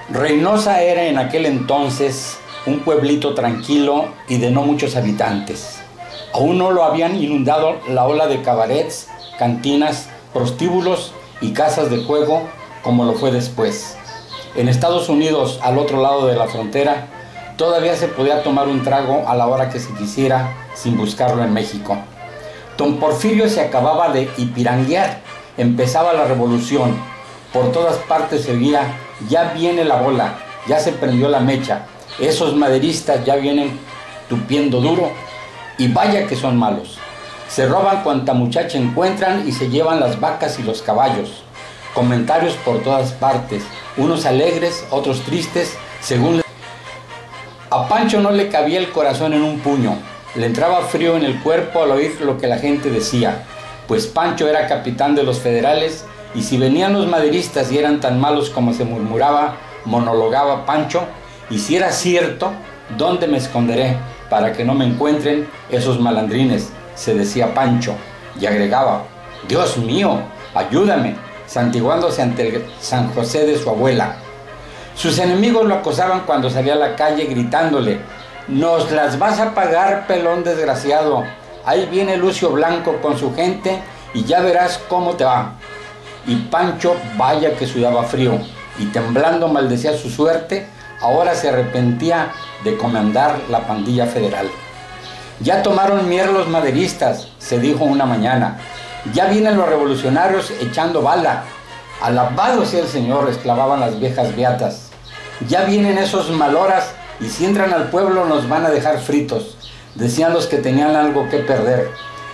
Reynosa era en aquel entonces un pueblito tranquilo y de no muchos habitantes. Aún no lo habían inundado la ola de cabarets, cantinas, prostíbulos y casas de juego como lo fue después. En Estados Unidos, al otro lado de la frontera, todavía se podía tomar un trago a la hora que se quisiera sin buscarlo en México. Don Porfirio se acababa de hipiranguear, empezaba la revolución. Por todas partes se oía: ya viene la bola, ya se prendió la mecha, esos maderistas ya vienen tupiendo duro, y vaya que son malos. Se roban cuanta muchacha encuentran y se llevan las vacas y los caballos. Comentarios por todas partes, unos alegres, otros tristes, según... A Pancho no le cabía el corazón en un puño, le entraba frío en el cuerpo al oír lo que la gente decía, pues Pancho era capitán de los federales, y si venían los maderistas y eran tan malos como se murmuraba, monologaba Pancho, y si era cierto, ¿dónde me esconderé para que no me encuentren esos malandrines?, se decía Pancho, y agregaba: Dios mío, ayúdame, santiguándose ante el San José de su abuela. Sus enemigos lo acosaban cuando salía a la calle gritándole: nos las vas a pagar, pelón desgraciado, ahí viene Lucio Blanco con su gente y ya verás cómo te va. Y Pancho, vaya que sudaba frío, y temblando maldecía su suerte. Ahora se arrepentía de comandar la pandilla federal. Ya tomaron mierda los maderistas, se dijo una mañana. Ya vienen los revolucionarios echando bala. Alabado sea el Señor, exclamaban las viejas beatas. Ya vienen esos maloras y si entran al pueblo nos van a dejar fritos, decían los que tenían algo que perder.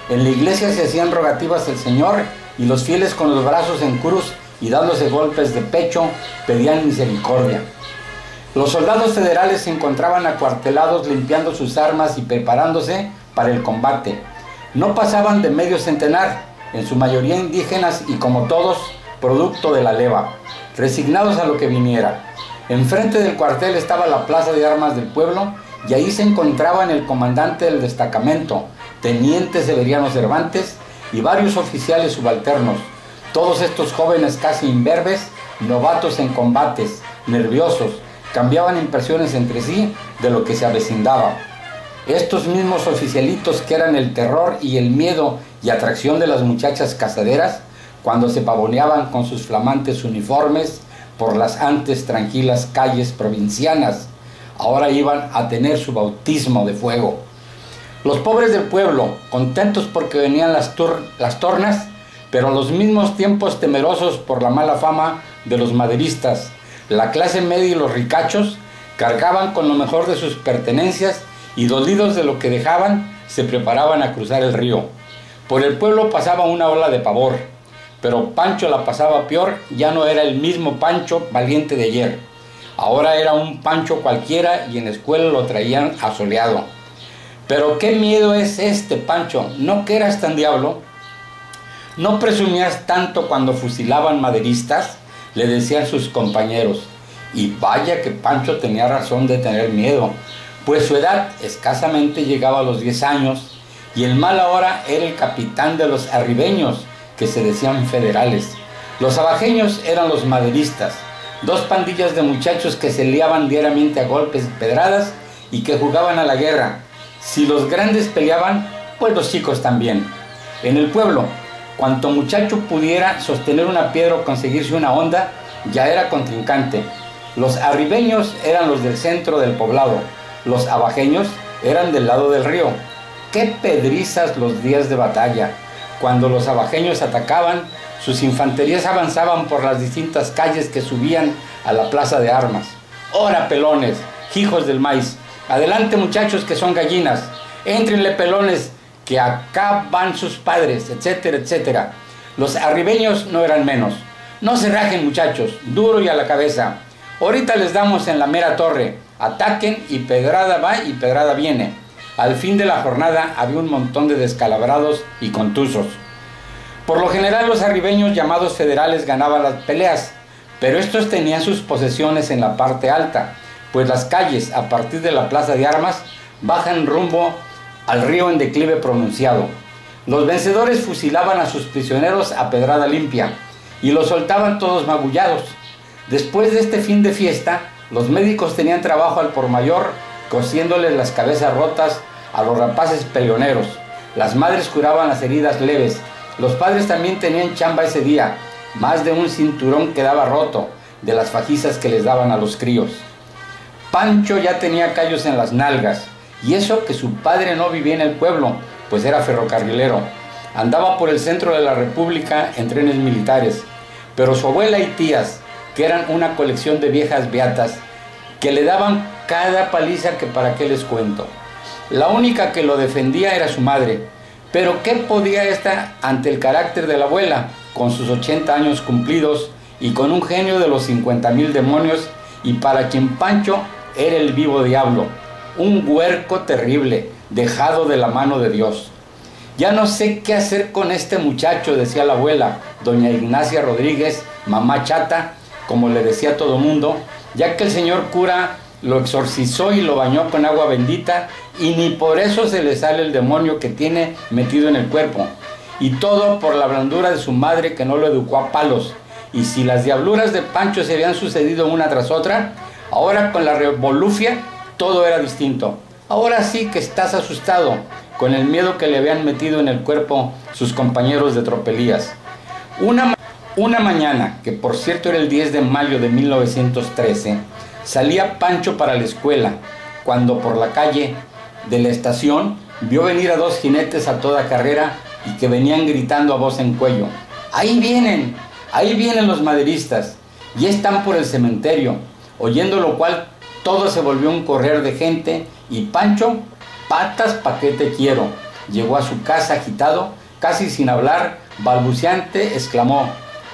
En la iglesia se hacían rogativas al Señor y los fieles con los brazos en cruz y dándose golpes de pecho pedían misericordia. Los soldados federales se encontraban acuartelados limpiando sus armas y preparándose para el combate. No pasaban de medio centenar, en su mayoría indígenas y como todos, producto de la leva, resignados a lo que viniera. Enfrente del cuartel estaba la plaza de armas del pueblo y ahí se encontraban el comandante del destacamento, teniente Severiano Cervantes, y varios oficiales subalternos. Todos estos jóvenes casi imberbes, novatos en combates, nerviosos, cambiaban impresiones entre sí de lo que se avecindaba. Estos mismos oficialitos que eran el terror y el miedo y atracción de las muchachas casaderas, cuando se pavoneaban con sus flamantes uniformes por las antes tranquilas calles provincianas, ahora iban a tener su bautismo de fuego. Los pobres del pueblo, contentos porque venían las tornas, pero a los mismos tiempos temerosos por la mala fama de los maderistas. La clase media y los ricachos cargaban con lo mejor de sus pertenencias y dolidos de lo que dejaban, se preparaban a cruzar el río. Por el pueblo pasaba una ola de pavor, pero Pancho la pasaba peor. Ya no era el mismo Pancho valiente de ayer. Ahora era un Pancho cualquiera y en la escuela lo traían asoleado. Pero qué miedo es este, Pancho, ¿no que eras tan diablo? ¿No presumías tanto cuando fusilaban maderistas?, le decían sus compañeros. Y vaya que Pancho tenía razón de tener miedo, pues su edad escasamente llegaba a los 10 años, y el mal ahora era el capitán de los arribeños, que se decían federales. Los abajeños eran los maderistas, dos pandillas de muchachos que se liaban diariamente a golpes y pedradas y que jugaban a la guerra. Si los grandes peleaban, pues los chicos también. En el pueblo, cuanto muchacho pudiera sostener una piedra o conseguirse una honda, ya era contrincante. Los arribeños eran los del centro del poblado, los abajeños eran del lado del río. ¡Qué pedrizas los días de batalla! Cuando los abajeños atacaban, sus infanterías avanzaban por las distintas calles que subían a la plaza de armas. ¡Ora, pelones, hijos del maíz! ¡Adelante, muchachos que son gallinas! ¡Éntrenle, pelones, que acá van sus padres!, etcétera, etcétera. Los arribeños no eran menos. No se rajen, muchachos, duro y a la cabeza. Ahorita les damos en la mera torre. Ataquen y pedrada va y pedrada viene. Al fin de la jornada había un montón de descalabrados y contusos. Por lo general los arribeños llamados federales ganaban las peleas, pero estos tenían sus posesiones en la parte alta, pues las calles a partir de la plaza de armas bajan rumbo al río en declive pronunciado. Los vencedores fusilaban a sus prisioneros a pedrada limpia y los soltaban todos magullados. Después de este fin de fiesta, los médicos tenían trabajo al por mayor, cosiéndoles las cabezas rotas a los rapaces peleoneros. Las madres curaban las heridas leves. Los padres también tenían chamba ese día. Más de un cinturón quedaba roto de las fajizas que les daban a los críos. Pancho ya tenía callos en las nalgas, y eso que su padre no vivía en el pueblo, pues era ferrocarrilero. Andaba por el centro de la República en trenes militares, pero su abuela y tías, que eran una colección de viejas beatas, que le daban cada paliza que para qué les cuento. La única que lo defendía era su madre, pero ¿qué podía ésta ante el carácter de la abuela, con sus 80 años cumplidos y con un genio de los 50,000 demonios, y para quien Pancho era el vivo diablo, un huerco terrible, dejado de la mano de Dios? Ya no sé qué hacer con este muchacho, decía la abuela, doña Ignacia Rodríguez, mamá chata, como le decía todo mundo, ya que el señor cura lo exorcizó y lo bañó con agua bendita, y ni por eso se le sale el demonio que tiene metido en el cuerpo. Y todo por la blandura de su madre, que no lo educó a palos. Y si las diabluras de Pancho se habían sucedido una tras otra, ahora con la revolufia todo era distinto. Ahora sí que estás asustado con el miedo que le habían metido en el cuerpo sus compañeros de tropelías. Una mañana, que por cierto era el 10 de mayo de 1913, salía Pancho para la escuela, cuando por la calle de la estación vio venir a dos jinetes a toda carrera y que venían gritando a voz en cuello: ¡Ahí vienen los maderistas! Ya están por el cementerio. Oyendo lo cual, todo se volvió un correr de gente, y Pancho, patas pa' qué te quiero. Llegó a su casa agitado, casi sin hablar, balbuceante, exclamó: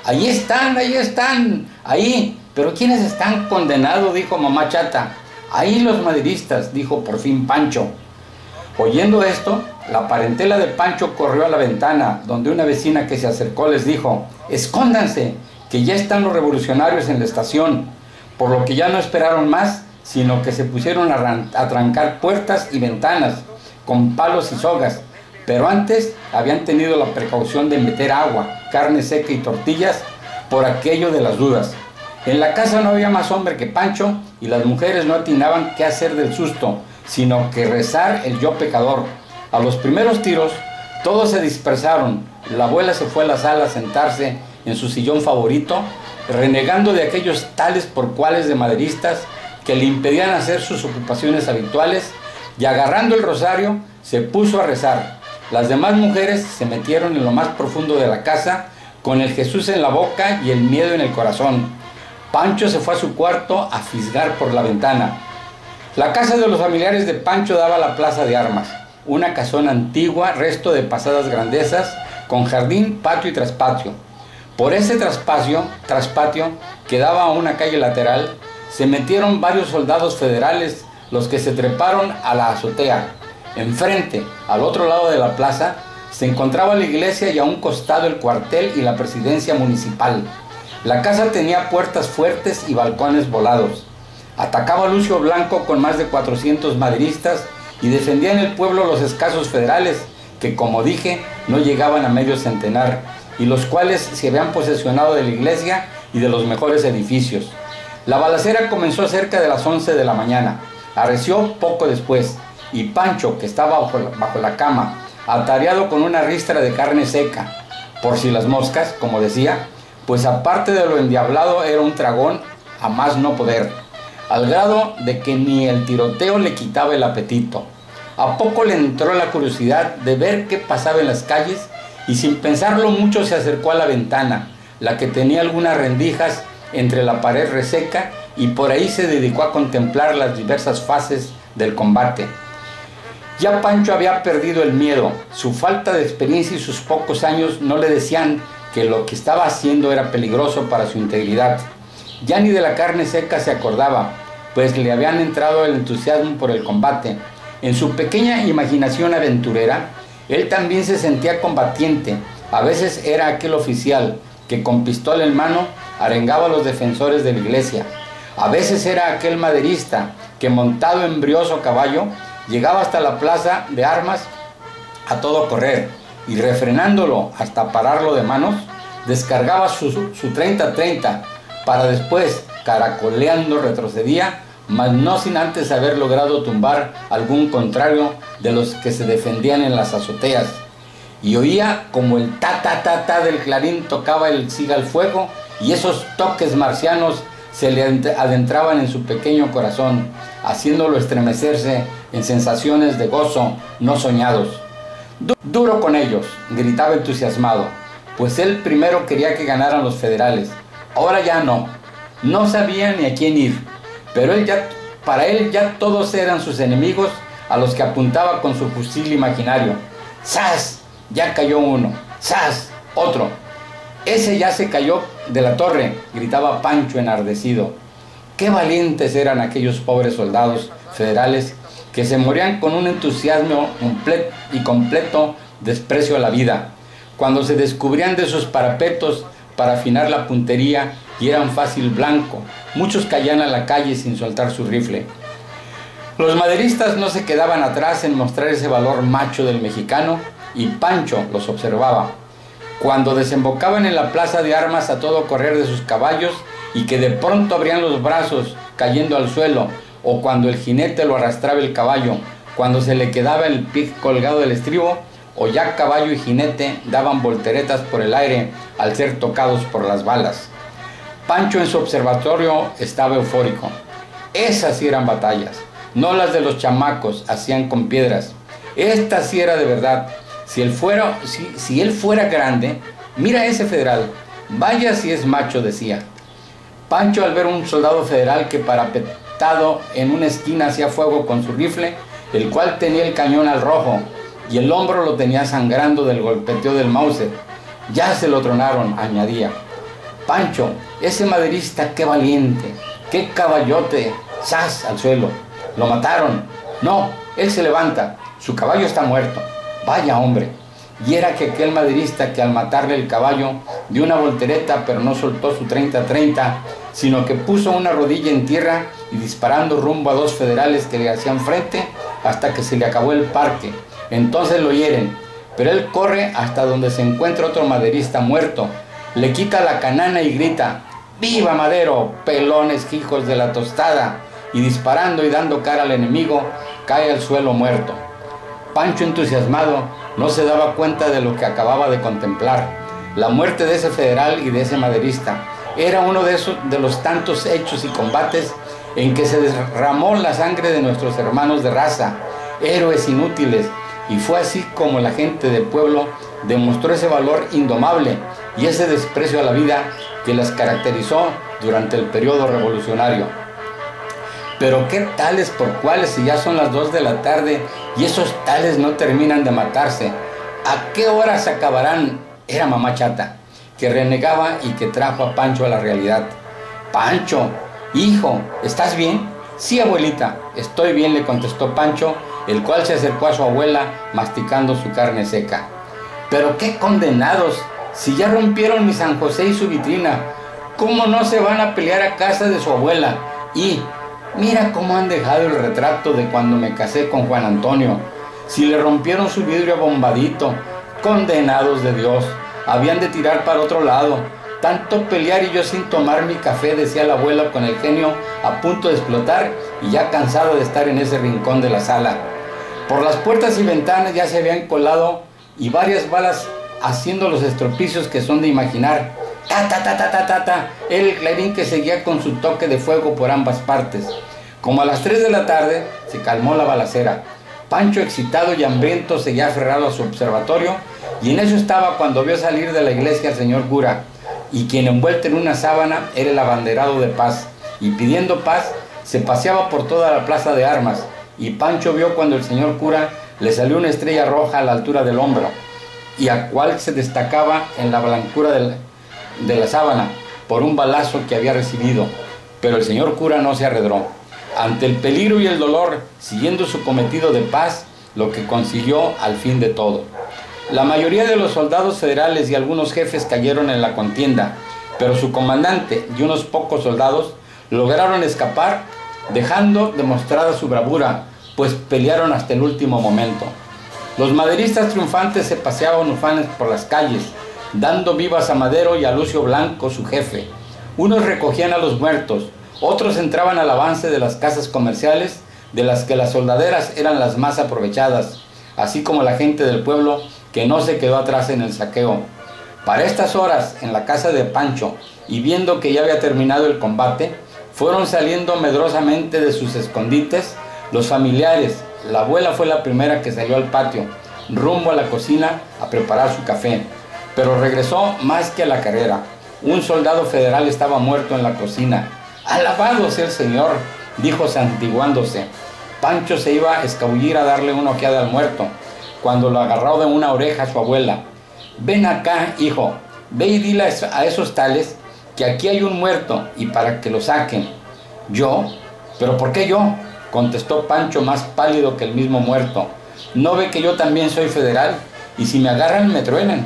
¡Ahí están, ahí! ¿Pero quiénes están, condenado?, dijo mamá chata. Ahí los maderistas, dijo por fin Pancho. Oyendo esto, la parentela de Pancho corrió a la ventana, donde una vecina que se acercó les dijo: ¡Escóndanse, que ya están los revolucionarios en la estación! Por lo que ya no esperaron más, sino que se pusieron a trancar puertas y ventanas con palos y sogas. Pero antes habían tenido la precaución de meter agua, carne seca y tortillas, por aquello de las dudas. En la casa no había más hombre que Pancho, y las mujeres no atinaban qué hacer del susto, sino que rezar el yo pecador. A los primeros tiros, todos se dispersaron. La abuela se fue a la sala a sentarse en su sillón favorito, renegando de aquellos tales por cuales de maderistas que le impedían hacer sus ocupaciones habituales, y agarrando el rosario se puso a rezar. Las demás mujeres se metieron en lo más profundo de la casa, con el Jesús en la boca y el miedo en el corazón. Pancho se fue a su cuarto a fisgar por la ventana. La casa de los familiares de Pancho daba a la plaza de armas, una casona antigua, resto de pasadas grandezas, con jardín, patio y traspatio. Por ese traspatio que daba a una calle lateral, se metieron varios soldados federales, los que se treparon a la azotea. Enfrente, al otro lado de la plaza, se encontraba la iglesia, y a un costado el cuartel y la presidencia municipal. La casa tenía puertas fuertes y balcones volados. Atacaba Lucio Blanco con más de 400 maderistas y defendía en el pueblo los escasos federales, que, como dije, no llegaban a medio centenar, y los cuales se habían posesionado de la iglesia y de los mejores edificios. La balacera comenzó cerca de las 11 de la mañana, arreció poco después, y Pancho, que estaba bajo la cama, atareado con una ristra de carne seca, por si las moscas, como decía, pues aparte de lo endiablado era un tragón a más no poder, al grado de que ni el tiroteo le quitaba el apetito. A poco le entró la curiosidad de ver qué pasaba en las calles, y sin pensarlo mucho se acercó a la ventana, la que tenía algunas rendijas entre la pared reseca, y por ahí se dedicó a contemplar las diversas fases del combate. Ya Pancho había perdido el miedo. Su falta de experiencia y sus pocos años no le decían que lo que estaba haciendo era peligroso para su integridad. Ya ni de la carne seca se acordaba, pues le habían entrado el entusiasmo por el combate. En su pequeña imaginación aventurera, él también se sentía combatiente. A veces era aquel oficial que con pistola en mano arengaba a los defensores de la iglesia. A veces era aquel maderista que, montado en brioso caballo, llegaba hasta la plaza de armas a todo correr, y refrenándolo hasta pararlo de manos, descargaba su 30-30 para después, caracoleando, retrocedía, mas no sin antes haber logrado tumbar algún contrario de los que se defendían en las azoteas. Y oía como el ta del clarín tocaba el siga al fuego, y esos toques marcianos se le adentraban en su pequeño corazón, haciéndolo estremecerse en sensaciones de gozo no soñados. Duro con ellos, gritaba entusiasmado, pues él primero quería que ganaran los federales. Ahora ya no sabía ni a quién ir, pero para él ya todos eran sus enemigos a los que apuntaba con su fusil imaginario. ¡Zas! Ya cayó uno. ¡Zas! Otro. Ese ya se cayó de la torre, gritaba Pancho enardecido. Qué valientes eran aquellos pobres soldados federales que se morían con un entusiasmo y completo desprecio a la vida, cuando se descubrían de sus parapetos para afinar la puntería y eran fácil blanco. Muchos caían a la calle sin soltar su rifle. Los maderistas no se quedaban atrás en mostrar ese valor macho del mexicano, y Pancho los observaba. Cuando desembocaban en la plaza de armas a todo correr de sus caballos y que de pronto abrían los brazos cayendo al suelo, o cuando el jinete lo arrastraba el caballo, cuando se le quedaba el pie colgado del estribo, o ya caballo y jinete daban volteretas por el aire al ser tocados por las balas. Pancho en su observatorio estaba eufórico. Esas sí eran batallas, no las de los chamacos hacían con piedras. Esta sí era de verdad. Si él fuera grande, mira ese federal, vaya si es macho, decía. Pancho, al ver un soldado federal que parapetado en una esquina hacía fuego con su rifle, el cual tenía el cañón al rojo y el hombro lo tenía sangrando del golpeteo del Mauser. Ya se lo tronaron, añadía. Pancho, ese maderista, qué valiente, qué caballote. ¡Zas! Al suelo. Lo mataron. No, él se levanta, su caballo está muerto. Vaya hombre. Y era que aquel maderista que al matarle el caballo dio una voltereta, pero no soltó su 30-30, sino que puso una rodilla en tierra y disparando rumbo a dos federales que le hacían frente hasta que se le acabó el parque. Entonces lo hieren, pero él corre hasta donde se encuentra otro maderista muerto, le quita la canana y grita: ¡Viva Madero, pelones hijos de la tostada! Y disparando y dando cara al enemigo, cae al suelo muerto. Pancho, entusiasmado, no se daba cuenta de lo que acababa de contemplar. La muerte de ese federal y de ese maderista era uno de los tantos hechos y combates en que se derramó la sangre de nuestros hermanos de raza, héroes inútiles, y fue así como la gente del pueblo demostró ese valor indomable y ese desprecio a la vida que las caracterizó durante el periodo revolucionario. Pero qué tales por cuales si ya son las 2 de la tarde y esos tales no terminan de matarse. ¿A qué hora se acabarán? Era mamá Chata, que renegaba y que trajo a Pancho a la realidad. Pancho, hijo, ¿estás bien? Sí, abuelita, estoy bien, le contestó Pancho, el cual se acercó a su abuela masticando su carne seca. Pero qué condenados, si ya rompieron mi San José y su vitrina, ¿cómo no se van a pelear a casa de su abuela? Y mira cómo han dejado el retrato de cuando me casé con Juan Antonio. Si le rompieron su vidrio bombadito, condenados de Dios, habían de tirar para otro lado. Tanto pelear y yo sin tomar mi café, decía la abuela con el genio a punto de explotar y ya cansado de estar en ese rincón de la sala. Por las puertas y ventanas ya se habían colado y varias balas haciendo los estropicios que son de imaginar. El clarín que seguía con su toque de fuego por ambas partes. Como a las 3 de la tarde se calmó la balacera. Pancho, excitado y hambriento, seguía aferrado a su observatorio, y en eso estaba cuando vio salir de la iglesia al señor cura, y quien envuelto en una sábana era el abanderado de paz, y pidiendo paz se paseaba por toda la plaza de armas, y Pancho vio cuando el señor cura le salió una estrella roja a la altura del hombro, y a cual se destacaba en la blancura de la sábana por un balazo que había recibido. Pero el señor cura no se arredró. Ante el peligro y el dolor, siguiendo su cometido de paz, lo que consiguió al fin de todo. La mayoría de los soldados federales y algunos jefes cayeron en la contienda, pero su comandante y unos pocos soldados lograron escapar, dejando demostrada su bravura, pues pelearon hasta el último momento. Los maderistas triunfantes se paseaban ufanes por las calles, dando vivas a Madero y a Lucio Blanco, su jefe. Unos recogían a los muertos, otros entraban al avance de las casas comerciales, de las que las soldaderas eran las más aprovechadas, así como la gente del pueblo que no se quedó atrás en el saqueo. Para estas horas, en la casa de Pancho, y viendo que ya había terminado el combate, fueron saliendo medrosamente de sus escondites los familiares. La abuela fue la primera que salió al patio, rumbo a la cocina a preparar su café, pero regresó más que a la carrera. Un soldado federal estaba muerto en la cocina. «Alabado sea el Señor», dijo santiguándose. Pancho se iba a escabullir a darle una ojeada al muerto, cuando lo agarró de una oreja su abuela. «Ven acá, hijo, ve y dile a esos tales que aquí hay un muerto y para que lo saquen». «¿Yo? ¿Pero por qué yo?», contestó Pancho, más pálido que el mismo muerto. «¿No ve que yo también soy federal? Y si me agarran me truenan».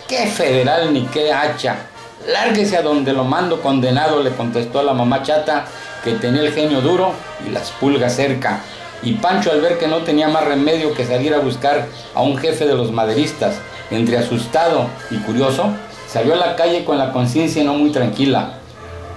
«¿Qué federal ni qué hacha? Lárguese a donde lo mando, condenado», le contestó la mamá chata, que tenía el genio duro y las pulgas cerca. Y Pancho, al ver que no tenía más remedio que salir a buscar a un jefe de los maderistas, entre asustado y curioso, salió a la calle con la conciencia no muy tranquila.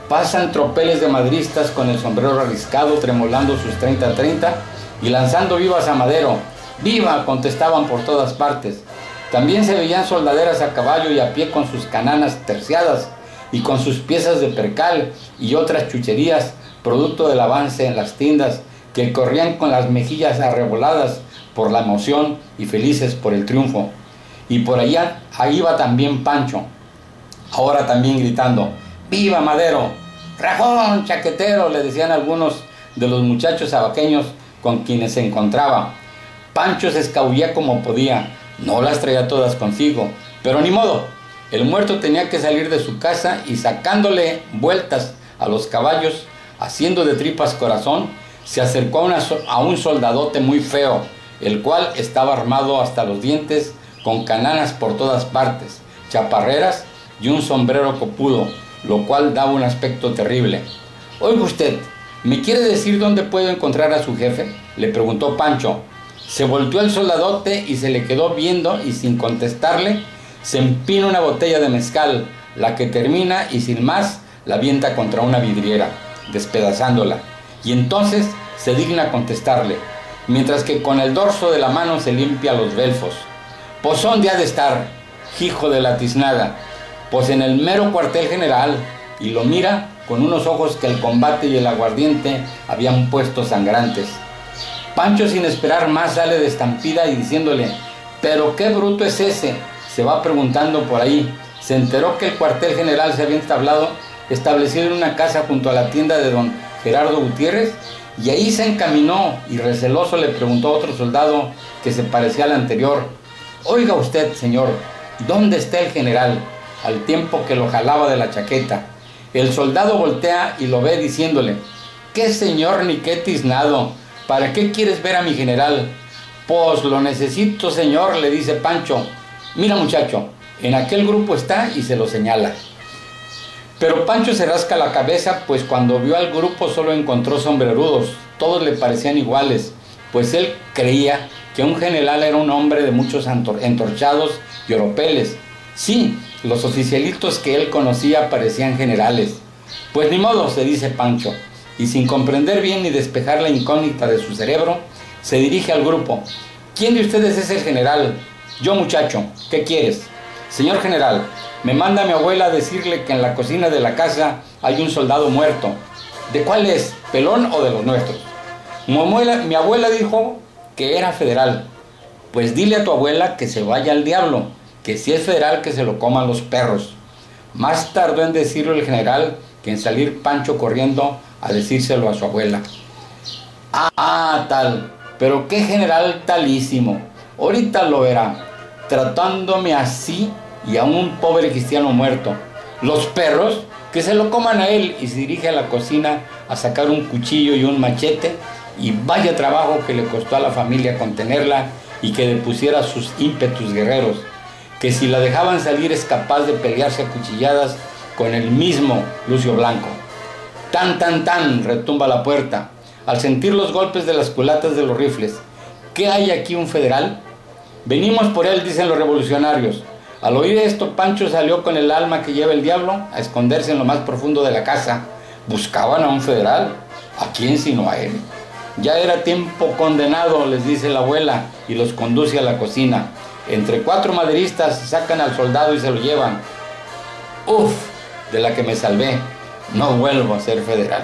Pasan tropeles de maderistas con el sombrero arriscado, tremolando sus 30-30 y lanzando vivas a Madero. «¡Viva!», contestaban por todas partes. También se veían soldaderas a caballo y a pie con sus cananas terciadas y con sus piezas de percal y otras chucherías, producto del avance en las tiendas, que corrían con las mejillas arreboladas por la emoción y felices por el triunfo. Y por allá, ahí iba también Pancho, ahora también gritando: «¡Viva Madero!». «¡Rajón, chaquetero!», le decían algunos de los muchachos abaqueños con quienes se encontraba. Pancho se escabullía como podía, no las traía todas consigo, pero ni modo. El muerto tenía que salir de su casa y, sacándole vueltas a los caballos, haciendo de tripas corazón, se acercó a un soldadote muy feo, el cual estaba armado hasta los dientes, con cananas por todas partes, chaparreras y un sombrero copudo, lo cual daba un aspecto terrible. «Oiga usted, ¿me quiere decir dónde puedo encontrar a su jefe?», le preguntó Pancho. Se volteó el soldadote y se le quedó viendo, y sin contestarle, se empina una botella de mezcal, la que termina y sin más la avienta contra una vidriera, despedazándola, y entonces se digna contestarle, mientras que con el dorso de la mano se limpia los belfos. «Pues ¿dónde ha de estar, hijo de la tiznada?». «Pues en el mero cuartel general», y lo mira con unos ojos que el combate y el aguardiente habían puesto sangrantes. Pancho, sin esperar más, sale de estampida y diciéndole: «¿Pero qué bruto es ese?», se va preguntando por ahí. Se enteró que el cuartel general se había establecido en una casa junto a la tienda de don Gerardo Gutiérrez, y ahí se encaminó, y receloso le preguntó a otro soldado que se parecía al anterior: «Oiga usted, señor, ¿dónde está el general?», al tiempo que lo jalaba de la chaqueta. El soldado voltea y lo ve diciéndole: «¿Qué señor ni qué tiznado? ¿Para qué quieres ver a mi general?». «Pues lo necesito, señor», le dice Pancho. «Mira, muchacho, en aquel grupo está», y se lo señala. Pero Pancho se rasca la cabeza, pues cuando vio al grupo solo encontró sombrerudos. Todos le parecían iguales, pues él creía que un general era un hombre de muchos entorchados y oropeles. Sí, los oficialitos que él conocía parecían generales. «Pues ni modo», se dice Pancho, y sin comprender bien ni despejar la incógnita de su cerebro, se dirige al grupo. «¿Quién de ustedes es el general?». «Yo, muchacho, ¿qué quieres?». «Señor general, me manda mi abuela a decirle que en la cocina de la casa hay un soldado muerto». «¿De cuál es? ¿Pelón o de los nuestros?». Mi abuela dijo que era federal». «Pues dile a tu abuela que se vaya al diablo, que si es federal que se lo coman los perros». Más tardó en decirlo el general que en salir Pancho corriendo a decírselo a su abuela. «Ah, tal, pero qué general talísimo. Ahorita lo verá, tratándome así y a un pobre cristiano muerto. Los perros, que se lo coman a él», y se dirige a la cocina a sacar un cuchillo y un machete, y vaya trabajo que le costó a la familia contenerla y que depusiera sus ímpetus guerreros, que si la dejaban salir es capaz de pelearse a cuchilladas con el mismo Lucio Blanco. «Tan, tan, tan», retumba la puerta, al sentir los golpes de las culatas de los rifles. «¿Qué hay aquí, un federal?». «Venimos por él», dicen los revolucionarios. Al oír esto, Pancho salió con el alma que lleva el diablo a esconderse en lo más profundo de la casa. Buscaban a un federal. ¿A quién sino a él? Ya era tiempo condenado, les dice la abuela, y los conduce a la cocina. Entre 4 maderistas sacan al soldado y se lo llevan. ¡Uf! De la que me salvé. No vuelvo a ser federal.